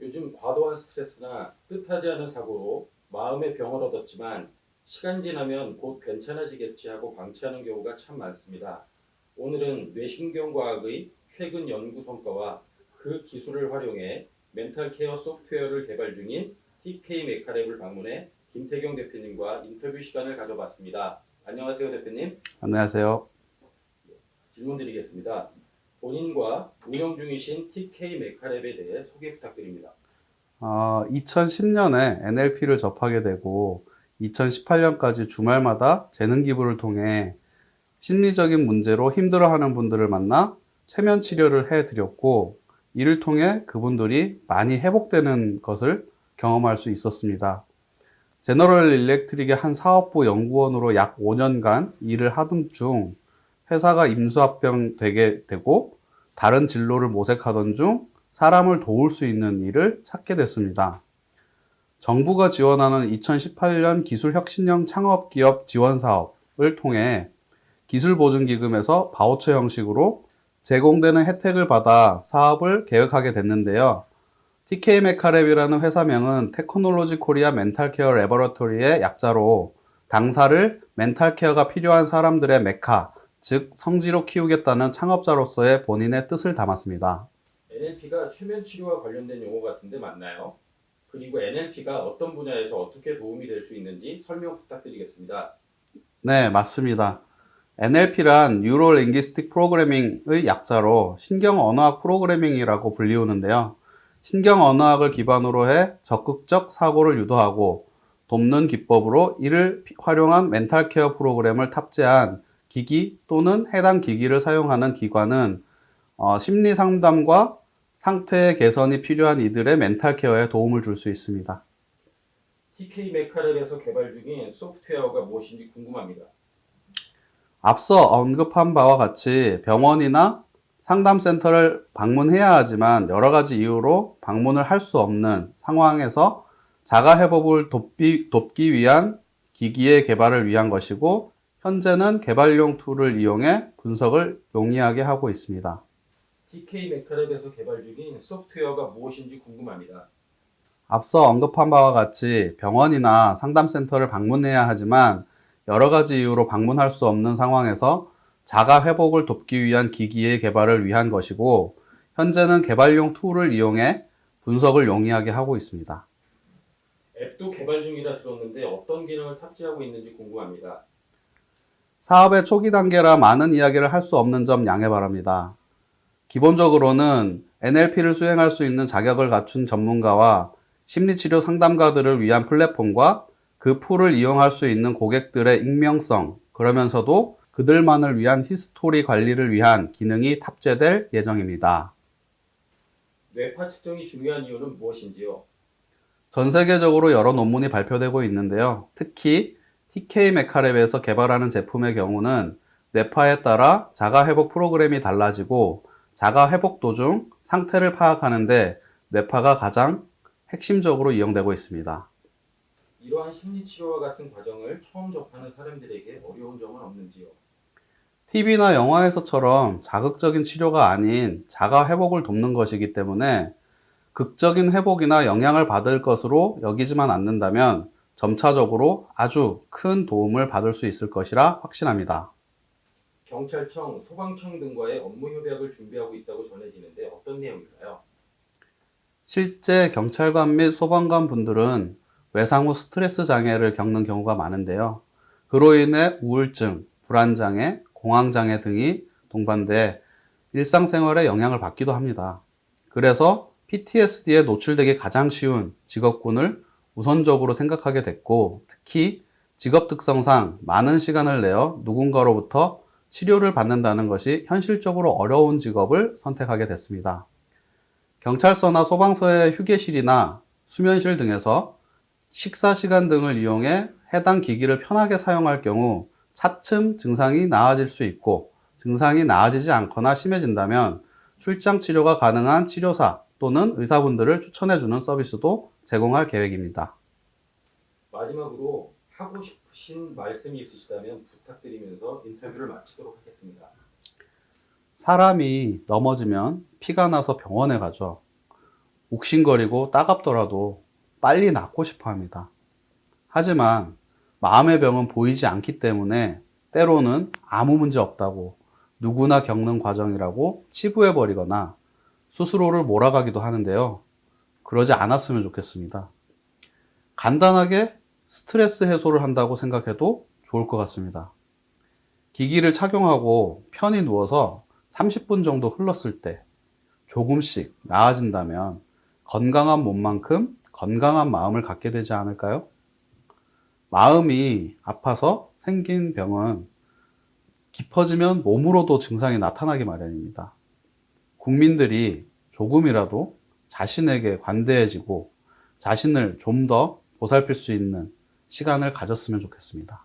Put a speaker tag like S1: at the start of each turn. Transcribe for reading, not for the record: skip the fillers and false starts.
S1: 요즘 과도한 스트레스나 뜻하지 않은 사고로 마음의 병을 얻었지만 시간 지나면 곧 괜찮아지겠지 하고 방치하는 경우가 참 많습니다. 오늘은 뇌신경과학의 최근 연구 성과와 그 기술을 활용해 멘탈 케어 소프트웨어를 개발 중인 TK 메카랩을 방문해 김태경 대표님과 인터뷰 시간을 가져봤습니다. 안녕하세요, 대표님.
S2: 안녕하세요.
S1: 질문 드리겠습니다. 본인과 운영 중이신 TK 메카랩에 대해 소개 부탁드립니다.
S2: 2010년에 NLP를 접하게 되고 2018년까지 주말마다 재능 기부를 통해 심리적인 문제로 힘들어하는 분들을 만나 최면 치료를 해드렸고, 이를 통해 그분들이 많이 회복되는 것을 경험할 수 있었습니다. 제너럴 일렉트릭의 한 사업부 연구원으로 약 5년간 일을 하던 중 회사가 임수합병되게 되고, 다른 진로를 모색하던 중 사람을 도울 수 있는 일을 찾게 됐습니다. 정부가 지원하는 2018년 기술혁신형 창업기업 지원사업을 통해 기술보증기금에서 바우처 형식으로 제공되는 혜택을 받아 사업을 계획하게 됐는데요. TK 메카랩이라는 회사명은 테크놀로지 코리아 멘탈 케어 레버러토리의 약자로, 당사를 멘탈 케어가 필요한 사람들의 메카, 즉 성지로 키우겠다는 창업자로서의 본인의 뜻을 담았습니다.
S1: NLP가 최면 치료와 관련된 용어 같은데 맞나요? 그리고 NLP가 어떤 분야에서 어떻게 도움이 될 수 있는지 설명 부탁드리겠습니다.
S2: 네, 맞습니다. NLP란 Neuro Linguistic Programming의 약자로 신경언어학 프로그래밍이라고 불리우는데요. 신경언어학을 기반으로 해 적극적 사고를 유도하고 돕는 기법으로 이를 활용한 멘탈 케어 프로그램을 탑재한 기기 또는 해당 기기를 사용하는 기관은 심리 상담과 상태 개선이 필요한 이들의 멘탈 케어에 도움을 줄 수 있습니다.
S1: TK 메카랩에서 개발 중인 소프트웨어가 무엇인지 궁금합니다.
S2: 앞서 언급한 바와 같이 병원이나 상담센터를 방문해야 하지만 여러 가지 이유로 방문을 할 수 없는 상황에서 자가회복을 돕기 위한 기기의 개발을 위한 것이고, 현재는 개발용 툴을 이용해 분석을 용이하게 하고 있습니다.
S1: TK 메카랩에서 개발 중인 소프트웨어가 무엇인지 궁금합니다.
S2: 앞서 언급한 바와 같이 병원이나 상담센터를 방문해야 하지만 여러 가지 이유로 방문할 수 없는 상황에서 자가 회복을 돕기 위한 기기의 개발을 위한 것이고, 현재는 개발용 툴을 이용해 분석을 용이하게 하고 있습니다.
S1: 앱도 개발 중이라 들었는데 어떤 기능을 탑재하고 있는지 궁금합니다.
S2: 사업의 초기 단계라 많은 이야기를 할 수 없는 점 양해 바랍니다. 기본적으로는 NLP를 수행할 수 있는 자격을 갖춘 전문가와 심리치료 상담가들을 위한 플랫폼과 그 풀을 이용할 수 있는 고객들의 익명성, 그러면서도 그들만을 위한 히스토리 관리를 위한 기능이 탑재될 예정입니다.
S1: 뇌파 측정이 중요한 이유는 무엇인지요?
S2: 전 세계적으로 여러 논문이 발표되고 있는데요. 특히 TK 메카랩에서 개발하는 제품의 경우는 뇌파에 따라 자가회복 프로그램이 달라지고, 자가회복 도중 상태를 파악하는데 뇌파가 가장 핵심적으로 이용되고 있습니다.
S1: 이러한 심리치료와 같은 과정을 처음 접하는 사람들에게 어려운 점은 없는지요?
S2: TV나 영화에서처럼 자극적인 치료가 아닌 자가회복을 돕는 것이기 때문에 극적인 회복이나 영향을 받을 것으로 여기지만 않는다면 점차적으로 아주 큰 도움을 받을 수 있을 것이라 확신합니다.
S1: 경찰청, 소방청 등과의 업무 협약을 준비하고 있다고 전해지는데 어떤 내용인가요?
S2: 실제 경찰관 및 소방관 분들은 외상 후 스트레스 장애를 겪는 경우가 많은데요. 그로 인해 우울증, 불안장애, 공황장애 등이 동반돼 일상생활에 영향을 받기도 합니다. 그래서 PTSD에 노출되기 가장 쉬운 직업군을 우선적으로 생각하게 됐고, 특히 직업 특성상 많은 시간을 내어 누군가로부터 치료를 받는다는 것이 현실적으로 어려운 직업을 선택하게 됐습니다. 경찰서나 소방서의 휴게실이나 수면실 등에서 식사 시간 등을 이용해 해당 기기를 편하게 사용할 경우 차츰 증상이 나아질 수 있고, 증상이 나아지지 않거나 심해진다면 출장 치료가 가능한 치료사 또는 의사분들을 추천해주는 서비스도 제공할 계획입니다.
S1: 마지막으로 하고 싶으신 말씀이 있으시다면 부탁드리면서 인터뷰를 마치도록 하겠습니다.
S2: 사람이 넘어지면 피가 나서 병원에 가죠. 욱신거리고 따갑더라도 빨리 낫고 싶어 합니다. 하지만 마음의 병은 보이지 않기 때문에 때로는 아무 문제 없다고 누구나 겪는 과정이라고 치부해버리거나 스스로를 몰아가기도 하는데요. 그러지 않았으면 좋겠습니다. 간단하게 스트레스 해소를 한다고 생각해도 좋을 것 같습니다. 기기를 착용하고 편히 누워서 30분 정도 흘렀을 때 조금씩 나아진다면 건강한 몸만큼 건강한 마음을 갖게 되지 않을까요? 마음이 아파서 생긴 병은 깊어지면 몸으로도 증상이 나타나기 마련입니다. 국민들이 조금이라도 자신에게 관대해지고 자신을 좀 더 보살필 수 있는 시간을 가졌으면 좋겠습니다.